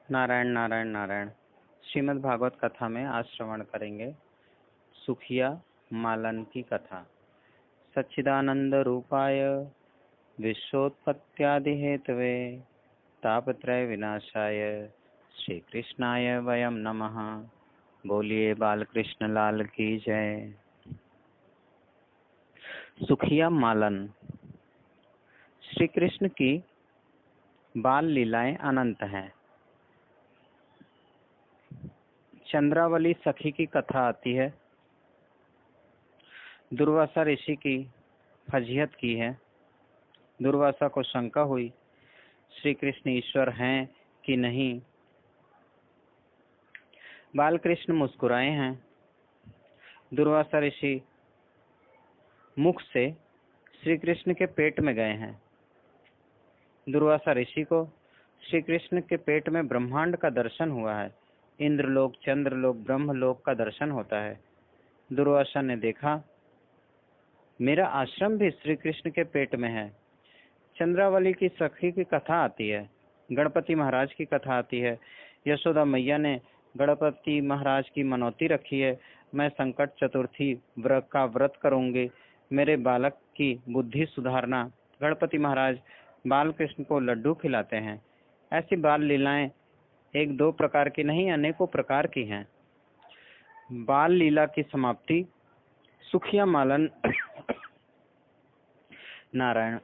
नारायण नारायण नारायण। श्रीमद् भागवत कथा में आज श्रवण करेंगे सुखिया मालन की कथा। सच्चिदानंद रूपाय विश्वोत्पत्त्यादि हेतवे तापत्रय विनाशाय श्री कृष्णाय वयम नमः। बोलिए बालकृष्ण लाल की जय। सुखिया मालन। श्री कृष्ण की बाल लीलाएं अनंत हैं। चंद्रावली सखी की कथा आती है। दुर्वासा ऋषि की फजीहत की है। दुर्वासा को शंका हुई श्री कृष्ण ईश्वर हैं कि नहीं। बालकृष्ण मुस्कुराए हैं। दुर्वासा ऋषि मुख से श्री कृष्ण के पेट में गए हैं। दुर्वासा ऋषि को श्री कृष्ण के पेट में ब्रह्मांड का दर्शन हुआ है। इंद्रलोक, चंद्रलोक, ब्रह्मलोक का दर्शन होता है। दुर्वासा ने देखा मेरा आश्रम भी श्री कृष्ण के पेट में है। चंद्रावली की सखी की कथा आती है। गणपति महाराज की कथा आती है। यशोदा मैया ने गणपति महाराज की मनौती रखी है, मैं संकट चतुर्थी व्रत का व्रत करूंगी, मेरे बालक की बुद्धि सुधारना। गणपति महाराज बाल कृष्ण को लड्डू खिलाते हैं। ऐसी बाल लीलाएं एक दो प्रकार की नहीं, अनेकों प्रकार की हैं। बाल लीला की समाप्ति सुखिया मालन नारायण।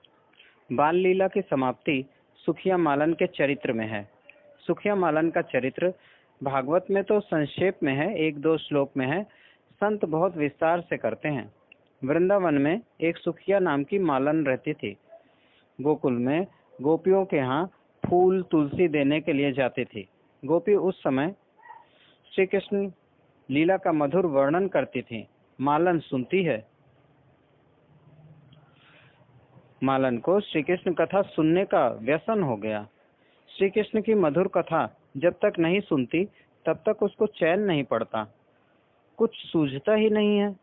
बाल लीला की समाप्ति सुखिया मालन के चरित्र में है। सुखिया मालन का चरित्र भागवत में तो संक्षेप में है, एक दो श्लोक में है। संत बहुत विस्तार से करते हैं। वृंदावन में एक सुखिया नाम की मालन रहती थी। गोकुल में गोपियों के यहाँ फूल तुलसी देने के लिए जाती थी। गोपी उस समय श्री कृष्ण लीला का मधुर वर्णन करती थी। मालन सुनती है। मालन को श्री कृष्ण कथा सुनने का व्यसन हो गया। श्री कृष्ण की मधुर कथा जब तक नहीं सुनती तब तक उसको चैन नहीं पड़ता, कुछ सूझता ही नहीं है।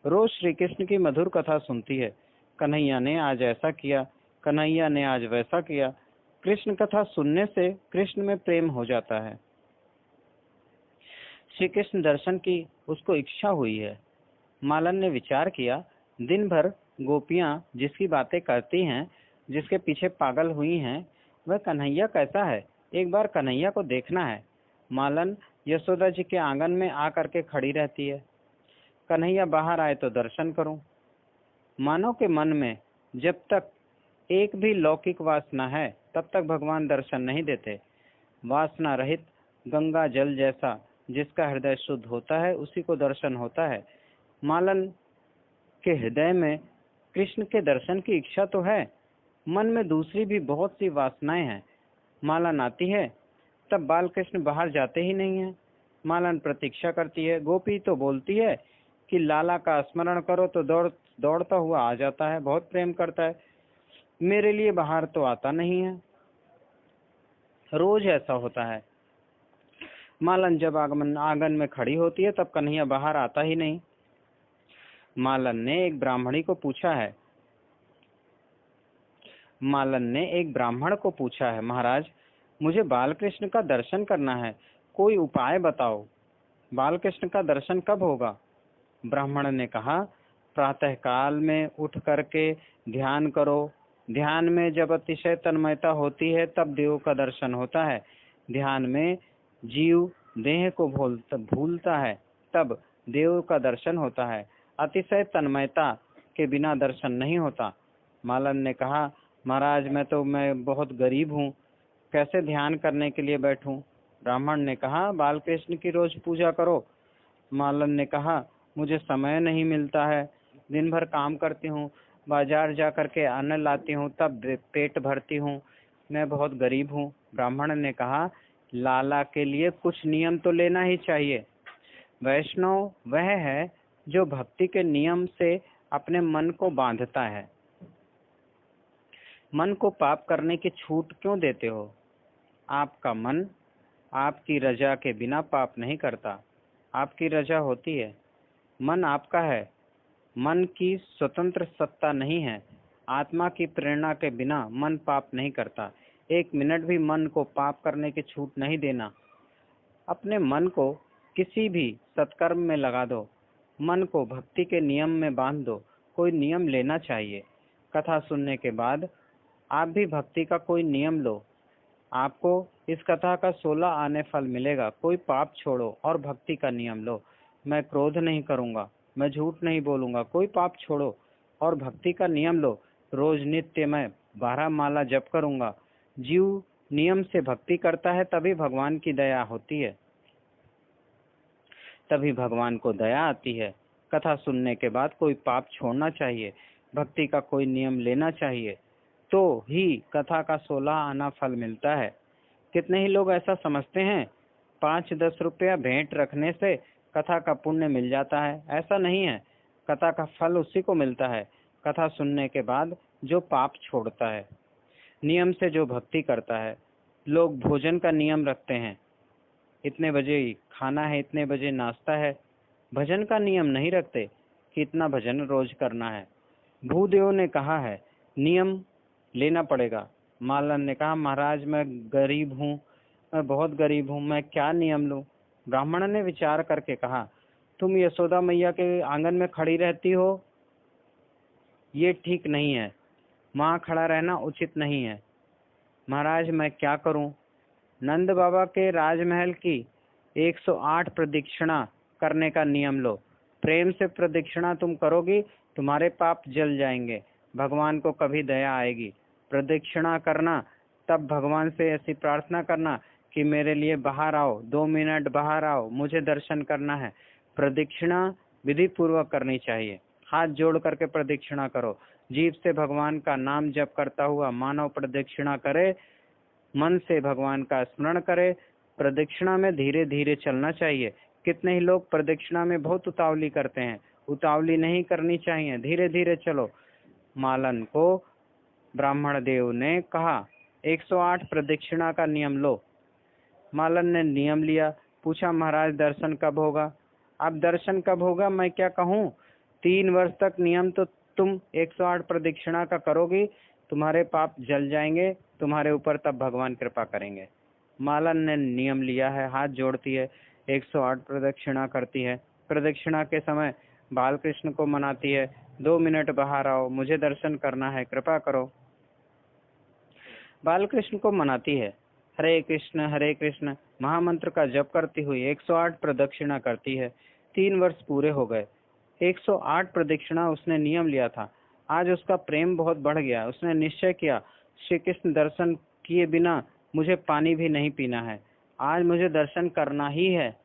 रोज श्री कृष्ण की मधुर कथा सुनती है। कन्हैया ने आज ऐसा किया, कन्हैया ने आज वैसा किया। कृष्ण कथा सुनने से कृष्ण में प्रेम हो जाता है। श्री कृष्ण दर्शन की उसको इच्छा हुई है। मालन ने विचार किया, दिन भर गोपियां जिसकी बातें करती हैं, जिसके पीछे पागल हुई हैं, वह कन्हैया कैसा है, एक बार कन्हैया को देखना है। मालन यशोदा जी के आंगन में आकर के खड़ी रहती है। कन्हैया बाहर आए तो दर्शन करूं। मानव के मन में जब तक एक भी लौकिक वासना है तब तक भगवान दर्शन नहीं देते। वासना रहित गंगा जल जैसा जिसका हृदय शुद्ध होता है उसी को दर्शन होता है। मालन के हृदय में कृष्ण के दर्शन की इच्छा तो है, मन में दूसरी भी बहुत सी वासनाएं हैं। मालन आती है तब बाल कृष्ण बाहर जाते ही नहीं है। मालन प्रतीक्षा करती है। गोपी तो बोलती है कि लाला का स्मरण करो तो दौड़ता हुआ आ जाता है, बहुत प्रेम करता है, मेरे लिए बाहर तो आता नहीं है। रोज ऐसा होता है। मालन जब आंगन में खड़ी होती है तब कन्हैया बाहर आता ही नहीं। मालन ने एक ब्राह्मण को पूछा है, महाराज मुझे बालकृष्ण का दर्शन करना है, कोई उपाय बताओ, बालकृष्ण का दर्शन कब होगा। ब्राह्मण ने कहा, प्रातः काल में उठ करके ध्यान करो। ध्यान में जब अतिशय तन्मयता होती है तब देव का दर्शन होता है। ध्यान में जीव देह को भूलता है तब देव का दर्शन होता है। अतिशय तन्मयता के बिना दर्शन नहीं होता। मालन ने कहा, महाराज मैं बहुत गरीब हूँ, कैसे ध्यान करने के लिए बैठूं। ब्राह्मण ने कहा, बालकृष्ण की रोज पूजा करो। मालन ने कहा, मुझे समय नहीं मिलता है, दिन भर काम करती हूँ, बाजार जा करके अन्न लाती हूँ, तब पेट भरती हूँ, मैं बहुत गरीब हूँ। ब्राह्मण ने कहा, लाला के लिए कुछ नियम तो लेना ही चाहिए। वैष्णव वह है जो भक्ति के नियम से अपने मन को बांधता है। मन को पाप करने की छूट क्यों देते हो। आपका मन आपकी रजा के बिना पाप नहीं करता, आपकी रजा होती है। मन आपका है, मन की स्वतंत्र सत्ता नहीं है। आत्मा की प्रेरणा के बिना मन पाप नहीं करता। एक मिनट भी मन को पाप करने की छूट नहीं देना। अपने मन को किसी भी सत्कर्म में लगा दो, मन को भक्ति के नियम में बांध दो। कोई नियम लेना चाहिए। कथा सुनने के बाद आप भी भक्ति का कोई नियम लो। आपको इस कथा का 16 आने फल मिलेगा। कोई पाप छोड़ो और भक्ति का नियम लो। मैं क्रोध नहीं करूंगा, मैं झूठ नहीं बोलूंगा। कोई पाप छोड़ो और भक्ति का नियम लो। रोज नित्य मैं 12 माला जप करूंगा। जीव नियम से भक्ति करता है तभी भगवान की दया होती है, तभी भगवान को दया आती है। कथा सुनने के बाद कोई पाप छोड़ना चाहिए, भक्ति का कोई नियम लेना चाहिए, तो ही कथा का 16 आना फल मिलता है। कितने ही लोग ऐसा समझते हैं 5-10 रुपया भेंट रखने से कथा का पुण्य मिल जाता है। ऐसा नहीं है। कथा का फल उसी को मिलता है कथा सुनने के बाद जो पाप छोड़ता है, नियम से जो भक्ति करता है। लोग भोजन का नियम रखते हैं, इतने बजे खाना है, इतने बजे नाश्ता है। भजन का नियम नहीं रखते कि इतना भजन रोज करना है। भूदेव ने कहा है नियम लेना पड़ेगा। मालन ने कहा महाराज मैं गरीब हूँ, मैं बहुत गरीब हूँ, मैं क्या नियम लूँ। ब्राह्मण ने विचार करके कहा तुम यशोदा मैया के आंगन में खड़ी रहती हो, ये ठीक नहीं है। वहाँ खड़ा रहना उचित नहीं है। महाराज मैं क्या करूँ। नंद बाबा के राजमहल की 108 प्रदक्षिणा करने का नियम लो। प्रेम से प्रदक्षिणा तुम करोगी, तुम्हारे पाप जल जाएंगे, भगवान को कभी दया आएगी। प्रदक्षिणा करना, तब भगवान से ऐसी प्रार्थना करना कि मेरे लिए बाहर आओ, 2 मिनट बाहर आओ, मुझे दर्शन करना है। प्रदक्षिणा विधि पूर्वक करनी चाहिए। हाथ जोड़ करके प्रदक्षिणा करो। जीभ से भगवान का नाम जप करता हुआ मानव प्रदक्षिणा करे, मन से भगवान का स्मरण करे। प्रदक्षिणा में धीरे धीरे चलना चाहिए। कितने ही लोग प्रदक्षिणा में बहुत उतावली करते हैं। उतावली नहीं करनी चाहिए, धीरे धीरे चलो। मालन को ब्राह्मण देव ने कहा 108 प्रदक्षिणा का नियम लो। मालन ने नियम लिया। पूछा महाराज दर्शन कब होगा। अब दर्शन कब होगा मैं क्या कहूँ। 3 वर्ष तक नियम तो तुम 108 प्रदक्षिणा का करोगी, तुम्हारे पाप जल जाएंगे, तुम्हारे ऊपर तब भगवान कृपा करेंगे। मालन ने नियम लिया है, हाथ जोड़ती है, 108 प्रदक्षिणा करती है। प्रदक्षिणा के समय बाल कृष्ण को मनाती है, 2 मिनट बाहर आओ, मुझे दर्शन करना है, कृपा करो। बाल कृष्ण को मनाती है, हरे कृष्ण महामंत्र का जप करती हुई 108 प्रदक्षिणा करती है। 3 वर्ष पूरे हो गए। 108 प्रदक्षिणा उसने नियम लिया था। आज उसका प्रेम बहुत बढ़ गया। उसने निश्चय किया श्री कृष्ण दर्शन किए बिना मुझे पानी भी नहीं पीना है। आज मुझे दर्शन करना ही है।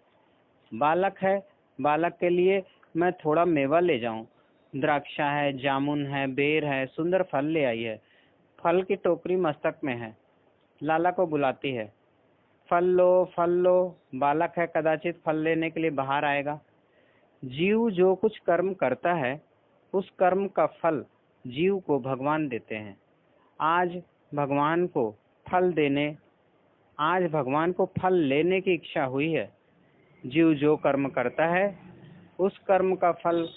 बालक है, बालक के लिए मैं थोड़ा मेवा ले जाऊं। द्राक्षा है, जामुन है, बेर है, सुंदर फल ले आई है। फल की टोकरी मस्तक में है। लाला को बुलाती है, फल लो फल लो। बालक है, कदाचित फल लेने के लिए बाहर आएगा। जीव जो कुछ कर्म करता है उस कर्म का फल जीव को भगवान देते हैं। आज भगवान को फल लेने की इच्छा हुई है। जीव जो कर्म करता है उस कर्म का फल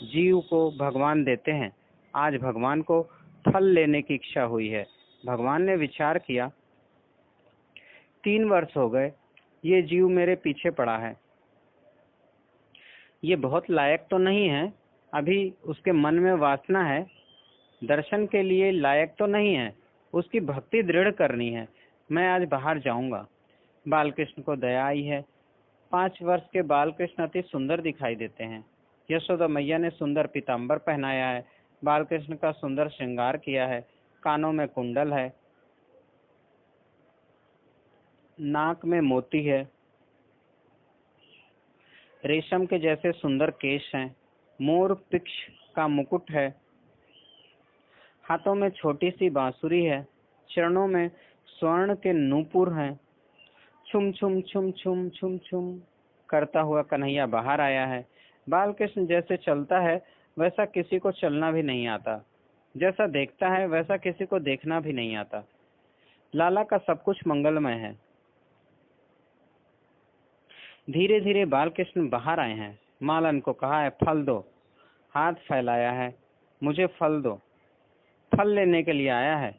जीव को भगवान देते हैं। आज भगवान को फल लेने की इच्छा हुई है। भगवान ने विचार किया 3 वर्ष हो गए, ये जीव मेरे पीछे पड़ा है, ये बहुत लायक तो नहीं है। अभी उसके मन में वासना है, दर्शन के लिए लायक तो नहीं है, उसकी भक्ति दृढ़ करनी है। मैं आज बाहर जाऊंगा। बालकृष्ण को दया आई है। 5 वर्ष के बालकृष्ण अति सुंदर दिखाई देते हैं। यशोदा मैया ने सुंदर पीताम्बर पहनाया है, बालकृष्ण का सुंदर श्रृंगार किया है। कानों में कुंडल है, नाक में मोती है, रेशम के जैसे सुंदर केश हैं, मोर पिक्ष का मुकुट है, हाथों में छोटी सी बांसुरी है, चरणों में स्वर्ण के नूपुर हैं। छुम छुम छुम छुम छुम छुम करता हुआ कन्हैया बाहर आया है। बालकृष्ण जैसे चलता है वैसा किसी को चलना भी नहीं आता, जैसा देखता है वैसा किसी को देखना भी नहीं आता। लाला का सब कुछ मंगलमय है। धीरे धीरे बालकृष्ण बाहर आए हैं। मालन को कहा है फल दो, हाथ फैलाया है, मुझे फल दो। फल लेने के लिए आया है।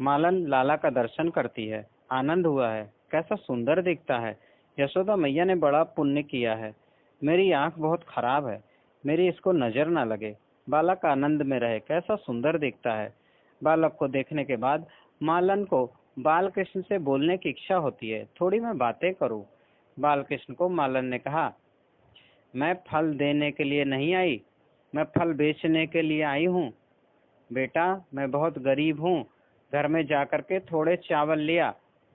मालन लाला का दर्शन करती है। आनंद हुआ है, कैसा सुंदर दिखता है। यशोदा मैया ने बड़ा पुण्य किया है। मेरी आंख बहुत खराब है, मेरी इसको नजर न लगे। बालक आनंद में रहे, कैसा सुंदर दिखता है। बालक को देखने के बाद मालन को बालकृष्ण से बोलने की इच्छा होती है, थोड़ी मैं बातें करूं। बालकृष्ण को मालन ने कहा, मैं फल देने के लिए नहीं आई, मैं फल बेचने के लिए आई हूँ। बेटा मैं बहुत गरीब हूँ, घर में जाकर के थोड़े चावल लिया,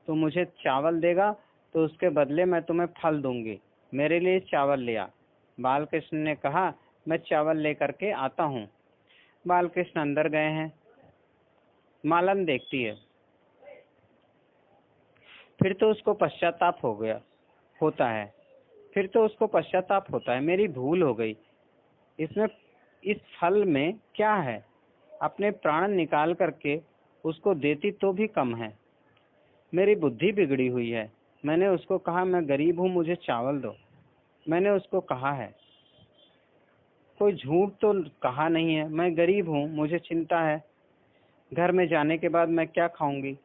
तू मुझे चावल देगा तो उसके बदले मैं तुम्हें फल दूंगी, मेरे लिए चावल लिया। बालकृष्ण ने कहा, मैं चावल लेकर के आता हूँ। बालकृष्ण अंदर गए हैं। मालन देखती है, फिर तो उसको पश्चाताप होता है। मेरी भूल हो गई, इसमें इस फल में क्या है। अपने प्राण निकाल करके उसको देती तो भी कम है। मेरी बुद्धि बिगड़ी हुई है। मैंने उसको कहा, मैं गरीब हूँ, मुझे चावल दो। मैंने उसको कहा है, कोई झूठ तो कहा नहीं है। मैं गरीब हूँ, मुझे चिंता है, घर में जाने के बाद मैं क्या खाऊंगी।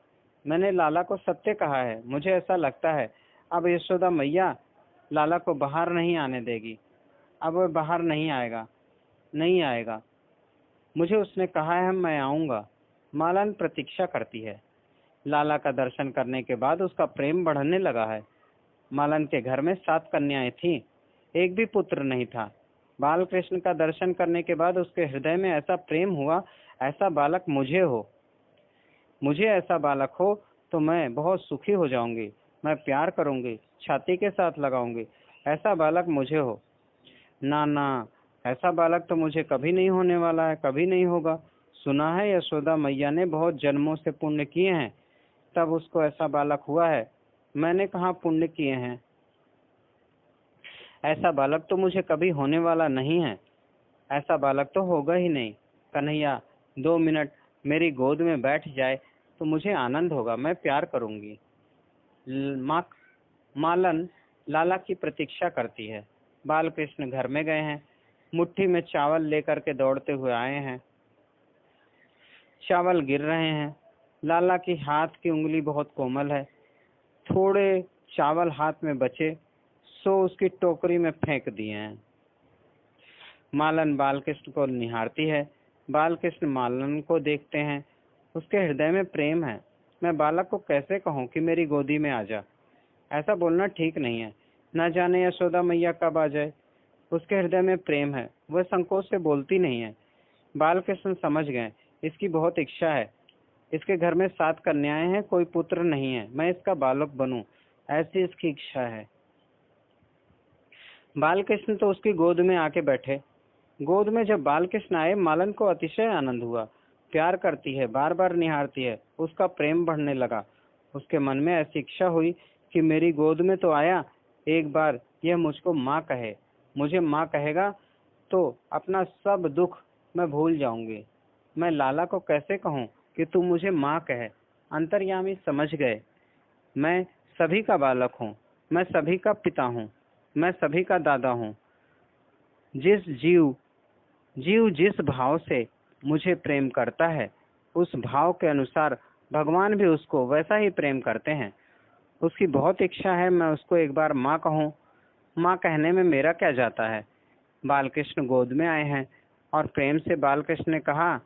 मैंने लाला को सत्य कहा है। मुझे ऐसा लगता है अब यशोदा मैया लाला को बाहर नहीं आने देगी। अब वह बाहर नहीं आएगा। मुझे उसने कहा है मैं आऊंगा। मालन प्रतीक्षा करती है। लाला का दर्शन करने के बाद उसका प्रेम बढ़ने लगा है। मालन के घर में 7 कन्याएं थीं, एक भी पुत्र नहीं था। बालकृष्ण का दर्शन करने के बाद उसके हृदय में ऐसा प्रेम हुआ, ऐसा बालक मुझे ऐसा बालक हो तो मैं बहुत सुखी हो जाऊंगी। मैं प्यार करूंगी, छाती के साथ लगाऊंगी, ऐसा बालक मुझे हो। ना, ऐसा बालक तो मुझे कभी नहीं होने वाला है, कभी नहीं होगा। सुना है यशोदा मैया ने बहुत जन्मों से पुण्य किए हैं, तब उसको ऐसा बालक हुआ है। मैंने कहाँ पुण्य किए हैं। ऐसा बालक तो मुझे कभी होने वाला नहीं है, ऐसा बालक तो होगा ही नहीं। कन्हैया 2 मिनट मेरी गोद में बैठ जाए तो मुझे आनंद होगा, मैं प्यार करूंगी। मालन लाला की प्रतीक्षा करती है। बालकृष्ण घर में गए हैं, मुट्ठी में चावल लेकर के दौड़ते हुए आए हैं। चावल गिर रहे हैं। लाला की हाथ की उंगली बहुत कोमल है। थोड़े चावल हाथ में बचे, सो उसकी टोकरी में फेंक दिए हैं। मालन बालकृष्ण को निहारती है। बालकृष्ण मालन को देखते हैं। उसके हृदय में प्रेम है। मैं बालक को कैसे कहूँ कि मेरी गोदी में आ जा। ऐसा बोलना ठीक नहीं है, न जाने यशोदा मैया कब आ जाए। उसके हृदय में प्रेम है, वह संकोच से बोलती नहीं है। बालकृष्ण समझ गए, इसकी बहुत इच्छा है। इसके घर में 7 कन्याएं हैं, कोई पुत्र नहीं है, मैं इसका बालक बनूं, ऐसी इसकी इच्छा है। बालकृष्ण तो उसकी गोद में आके बैठे। गोद में जब बालकृष्ण आए, मालन को अतिशय आनंद हुआ। प्यार करती है, बार बार निहारती है, उसका प्रेम बढ़ने लगा। उसके मन में ऐसी इच्छा हुई कि मेरी गोद में तो आया, एक बार यह मुझको माँ कहे। मुझे माँ कहेगा तो अपना सब दुख मैं भूल जाऊंगी। मैं लाला को कैसे कहूँ कि तू मुझे माँ कहे। अंतर्यामी समझ गए, मैं सभी का बालक हूँ, मैं सभी का पिता हूँ, मैं सभी का दादा हूँ। जीव जिस भाव से मुझे प्रेम करता है, उस भाव के अनुसार भगवान भी उसको वैसा ही प्रेम करते हैं। उसकी बहुत इच्छा है मैं उसको एक बार माँ कहूँ। माँ कहने में मेरा क्या जाता है। बालकृष्ण गोद में आए हैं और प्रेम से बालकृष्ण ने कहा,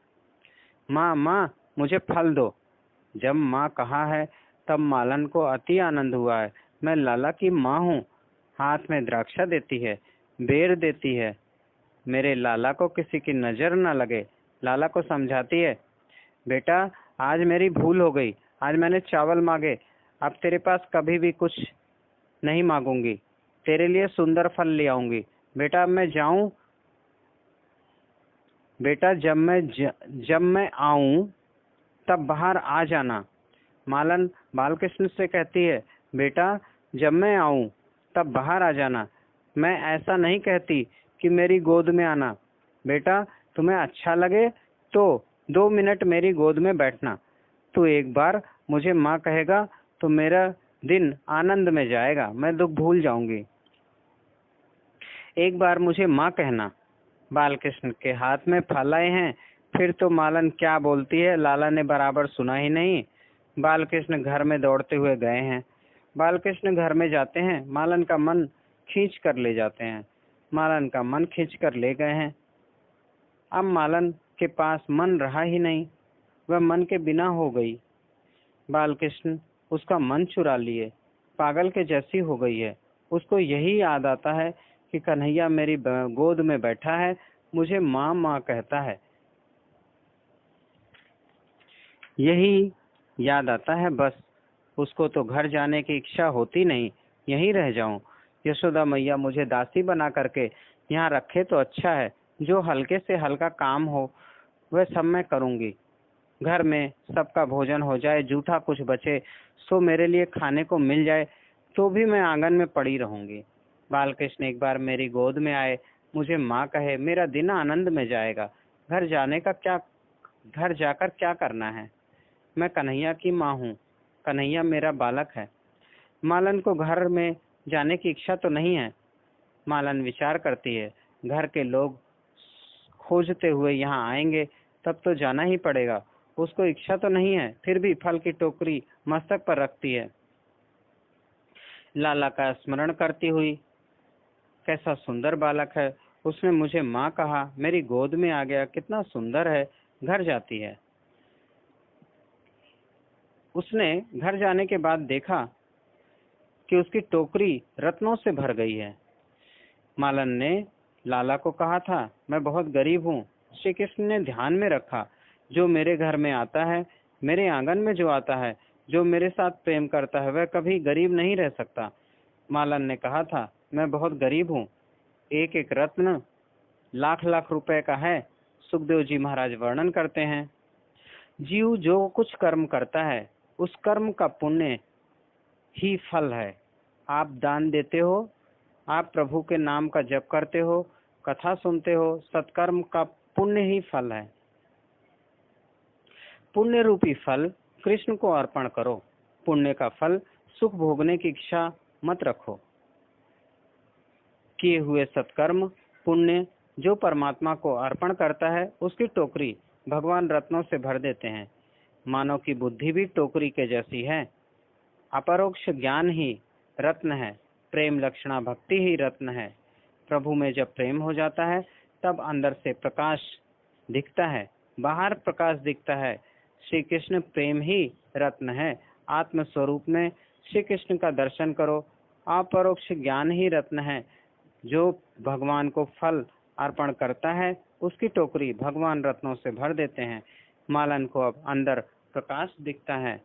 माँ मुझे फल दो। जब माँ कहा है तब मालन को अति आनंद हुआ है। मैं लाला की माँ हूँ। हाथ में द्राक्षा देती है, बेर देती है, मेरे लाला को किसी की नजर न लगे। लाला को समझाती है, बेटा आज मेरी भूल हो गई, आज मैंने चावल मांगे, अब तेरे पास कभी भी कुछ नहीं मांगूंगी, तेरे लिए सुंदर फल ले आऊंगी। बेटा अब मैं जाऊं। बेटा जब मैं आऊं तब बाहर आ जाना। मालन बालकृष्ण से कहती है, बेटा जब मैं आऊं तब बाहर आ जाना। मैं ऐसा नहीं कहती कि मेरी गोद में आना। बेटा तुम्हें अच्छा लगे तो 2 मिनट मेरी गोद में बैठना। तू एक बार मुझे माँ कहेगा तो मेरा दिन आनंद में जाएगा, मैं दुख भूल जाऊंगी। एक बार मुझे माँ कहना। बालकृष्ण के हाथ में फल आए हैं, फिर तो मालन क्या बोलती है, लाला ने बराबर सुना ही नहीं। बालकृष्ण घर में दौड़ते हुए गए हैं। बालकृष्ण घर में जाते हैं, मालन का मन खींच कर ले जाते हैं। मालन का मन खींच कर ले गए हैं। अब मालन के पास मन रहा ही नहीं, वह मन के बिना हो गई। बालकृष्ण उसका मन चुरा लिए, पागल के जैसी हो गई है। उसको यही याद आता है कि कन्हैया मेरी गोद में बैठा है, मुझे माँ माँ कहता है। यही याद आता है बस। उसको तो घर जाने की इच्छा होती नहीं, यहीं रह जाऊं। यशोदा मैया मुझे दासी बना करके यहाँ रखे तो अच्छा है। जो हल्के से हल्का काम हो वह सब मैं करूंगी। घर में सबका भोजन हो जाए, जूठा कुछ बचे सो मेरे लिए खाने को मिल जाए, तो भी मैं आंगन में पड़ी रहूंगी। बालकृष्ण एक बार मेरी गोद में आए, मुझे माँ कहे, मेरा दिन आनंद में जाएगा। घर जाकर क्या करना है? मैं कन्हैया की माँ हूँ, कन्हैया मेरा बालक है। मालन को घर में जाने की इच्छा तो नहीं है। मालन विचार करती है, घर के लोग खोजते हुए यहाँ आएंगे तब तो जाना ही पड़ेगा। उसको इच्छा तो नहीं है, फिर भी फल की टोकरी मस्तक पर रखती है। लाला का स्मरण करती हुई, कैसा सुंदर बालक है, उसने मुझे माँ कहा, मेरी गोद में आ गया, कितना सुंदर है। घर जाती है। उसने घर जाने के बाद देखा कि उसकी टोकरी रत्नों से भर गई है। मालन ने लाला को कहा था, मैं बहुत गरीब हूँ। श्री कृष्ण ने ध्यान में रखा, जो मेरे घर में आता है, मेरे आंगन में जो आता है, जो मेरे साथ प्रेम करता है, वह कभी गरीब नहीं रह सकता। मालन ने कहा था, मैं बहुत गरीब हूँ, एक एक रत्न लाख लाख रुपए का है। सुखदेव जी महाराज वर्णन करते हैं, जीव जो कुछ कर्म करता है उस कर्म का पुण्य ही फल है। आप दान देते हो, आप प्रभु के नाम का जप करते हो, कथा सुनते हो, सत्कर्म का पुण्य ही फल है। पुण्य रूपी फल कृष्ण को अर्पण करो। पुण्य का फल सुख भोगने की इच्छा मत रखो। किए हुए सत्कर्म पुण्य जो परमात्मा को अर्पण करता है, उसकी टोकरी भगवान रत्नों से भर देते हैं। मानव की बुद्धि भी टोकरी के जैसी है। अपरोक्ष ज्ञान ही रत्न है, प्रेम लक्षणा भक्ति ही रत्न है। प्रभु में जब प्रेम हो जाता है तब अंदर से प्रकाश दिखता है, बाहर प्रकाश दिखता है। श्री कृष्ण प्रेम ही रत्न है। आत्म स्वरूप में श्री कृष्ण का दर्शन करो। अपरोक्ष ज्ञान ही रत्न है। जो भगवान को फल अर्पण करता है उसकी टोकरी भगवान रत्नों से भर देते हैं। मालन को अब अंदर प्रकाश दिखता है,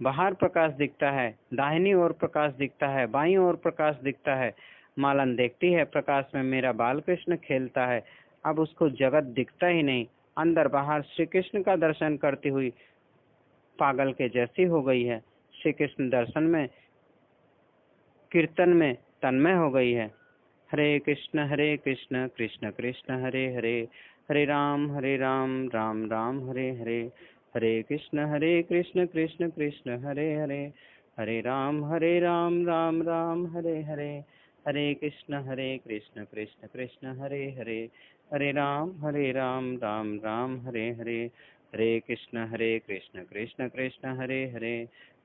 बाहर प्रकाश दिखता है, दाहिनी ओर प्रकाश दिखता है, बाईं ओर प्रकाश दिखता है। मालन देखती है, प्रकाश में मेरा बाल कृष्ण खेलता है। अब उसको जगत दिखता ही नहीं, अंदर बाहर श्री कृष्ण का दर्शन करती हुई पागल के जैसी हो गई है। श्री कृष्ण दर्शन में, कीर्तन में तन्मय हो गई है। हरे कृष्ण कृष्ण कृष्ण हरे हरे, हरे राम राम राम हरे हरे, हरे कृष्ण कृष्ण कृष्ण हरे हरे, हरे राम राम राम हरे हरे, हरे कृष्ण कृष्ण कृष्ण हरे हरे, हरे राम राम राम हरे हरे, हरे कृष्ण कृष्ण कृष्ण हरे हरे,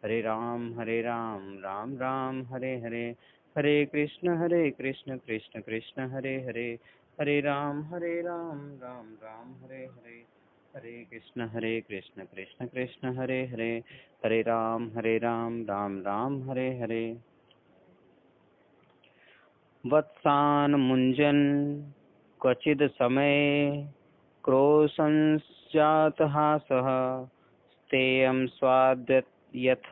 हरे राम राम राम हरे हरे, हरे कृष्ण कृष्ण कृष्ण हरे हरे, हरे राम राम राम हरे हरे, हरे कृष्ण कृष्ण कृष्ण हरे हरे, हरे राम राम राम हरे हरे। वत्सान मुंजन क्वचिद समय क्रोशंस्यात हासः, स्तेयं स्वाद्यथ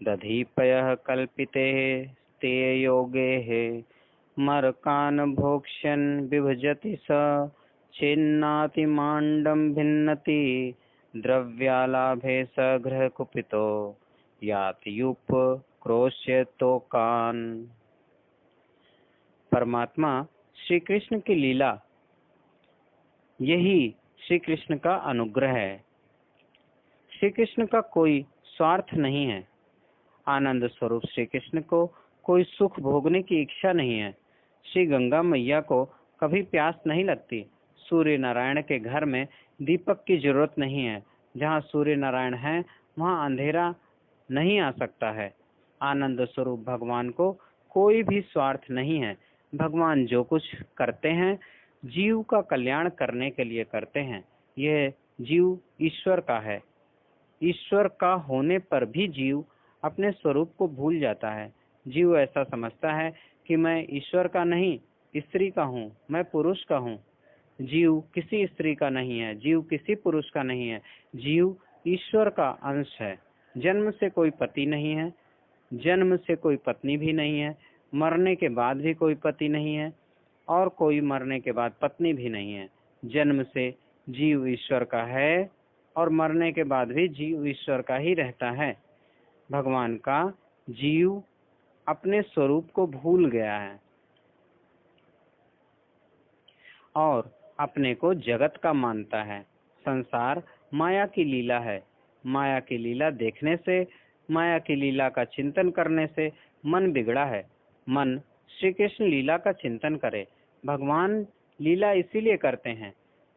दधीपयः कल्पिते स्तेयोगे, मरकान् भोक्ष्यन् विभजति स छिन्नाति माण्डं भिन्नति, द्रव्यालाभे स गृहकुपितो यात्युप क्रोश्यतोकान्। परमात्मा श्री कृष्ण की लीला, यही श्री कृष्ण का अनुग्रह है। श्री कृष्ण का कोई स्वार्थ नहीं है। आनंद स्वरूप श्री कृष्ण को कोई सुख भोगने की इच्छा नहीं है। श्री गंगा मैया को कभी प्यास नहीं लगती। सूर्य नारायण के घर में दीपक की जरूरत नहीं है। जहाँ सूर्य नारायण है वहाँ अंधेरा नहीं आ सकता है। आनंद स्वरूप भगवान को कोई भी स्वार्थ नहीं है। भगवान जो कुछ करते हैं जीव का कल्याण करने के लिए करते हैं। यह जीव ईश्वर का है। ईश्वर का होने पर भी जीव अपने स्वरूप को भूल जाता है। जीव ऐसा समझता है कि मैं ईश्वर का नहीं, स्त्री का हूँ, मैं पुरुष का हूँ। जीव किसी स्त्री का नहीं है, जीव किसी पुरुष का नहीं है। जीव ईश्वर का अंश है। जन्म से कोई पति नहीं है, जन्म से कोई पत्नी भी नहीं है, मरने के बाद भी कोई पति नहीं है और कोई मरने के बाद पत्नी भी नहीं है। जन्म से जीव ईश्वर का है और मरने के बाद भी जीव ईश्वर का ही रहता है। भगवान का जीव अपने स्वरूप को भूल गया है और अपने को जगत का मानता है। संसार माया की लीला है। माया की लीला देखने से, माया की लीला का चिंतन करने से मन बिगड़ा है। मन श्री कृष्ण लीला का चिंतन करे। भगवान लीला इसीलिए करते हैं,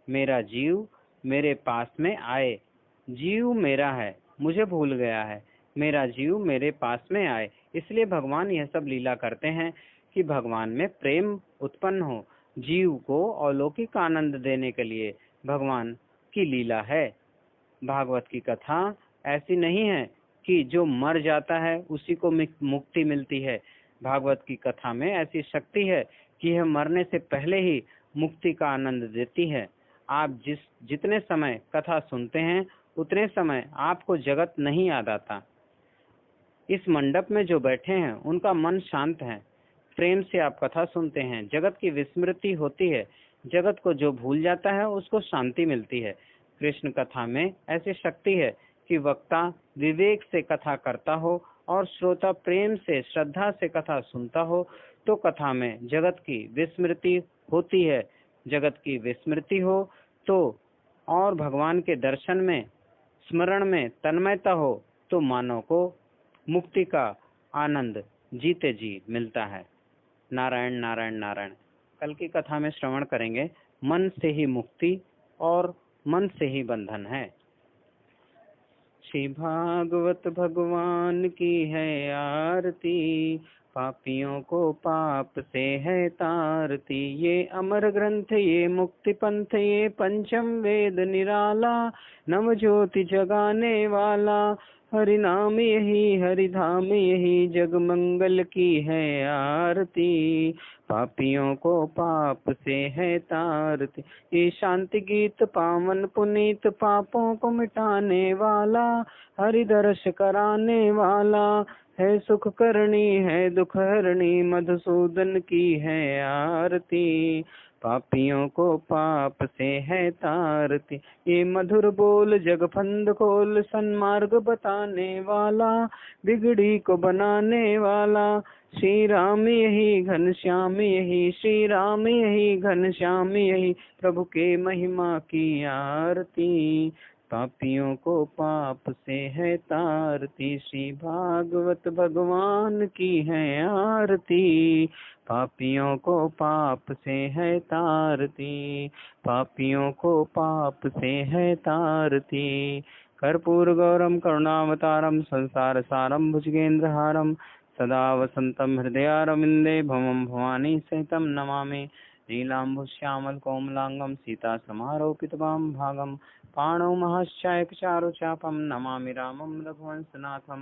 मेरा जीव मेरे पास में आए। जीव मेरा है, मुझे भूल गया है, मेरा जीव मेरे पास में आए। इसलिए भगवान यह सब लीला करते हैं कि भगवान में प्रेम उत्पन्न हो। जीव को अलौकिक आनंद देने के लिए भगवान की लीला है। भागवत की कथा ऐसी नहीं है कि जो मर जाता है उसी को मुक्ति मिलती है। भागवत की कथा में ऐसी शक्ति है कि यह मरने से पहले ही मुक्ति का आनंद देती है। आप जितने समय कथा सुनते हैं उतने समय आपको जगत नहीं याद आता। इस मंडप में जो बैठे हैं उनका मन शांत है। प्रेम से आप कथा सुनते हैं, जगत की विस्मृति होती है। जगत को जो भूल जाता है उसको शांति मिलती है। कृष्ण कथा में ऐसी शक्ति है कि वक्ता विवेक से कथा करता हो और श्रोता प्रेम से श्रद्धा से कथा सुनता हो तो कथा में जगत की विस्मृति होती है। जगत की विस्मृति हो तो और भगवान के दर्शन में, स्मरण में तन्मयता हो तो मानव को मुक्ति का आनंद जीते जी मिलता है। नारायण नारायण नारायण। कल की कथा में श्रवण करेंगे, मन से ही मुक्ति और मन से ही बंधन है। श्री भागवत भगवान की है आरती, पापियों को पाप से है तारती। ये अमर ग्रंथ, ये मुक्ति पंथ, ये पंचम वेद निराला, नव ज्योति जगाने वाला। हरि नाम यही, हरि धाम यही, जग मंगल की है आरती। पापियों को पाप से है तारती। ये शांति गीत पावन पुनीत, पापों को मिटाने वाला, हरि दर्श कराने वाला। है सुख करनी है दुख हरणी, मधुसूदन की है आरती। पापियों को पाप से है तारती। ये मधुर बोल जग फंद खोल, सन्मार्ग बताने वाला, बिगड़ी को बनाने वाला। श्री राम यही घनश्याम यही, श्री राम यही घनश्याम यही, प्रभु के महिमा की आरती। पापियों को पाप से है तारती। श्री भागवत भगवान की है आरती। पापियों को पाप से है तारती। पापियों को पाप से है तारती। कर्पूर गौरम करुणावतारम, संसार सारम भुजगेन्द्रहारम, सदा वसंतम हृदयारविंदे, भवम भवानी सहितम नमामि। नीलाम्बुश्यामल कोमलांगम, सीता समारोपितवाम भागम, पाणौ महश्चायक चारु चापम, नमामि रामं रघुवंशनाथम।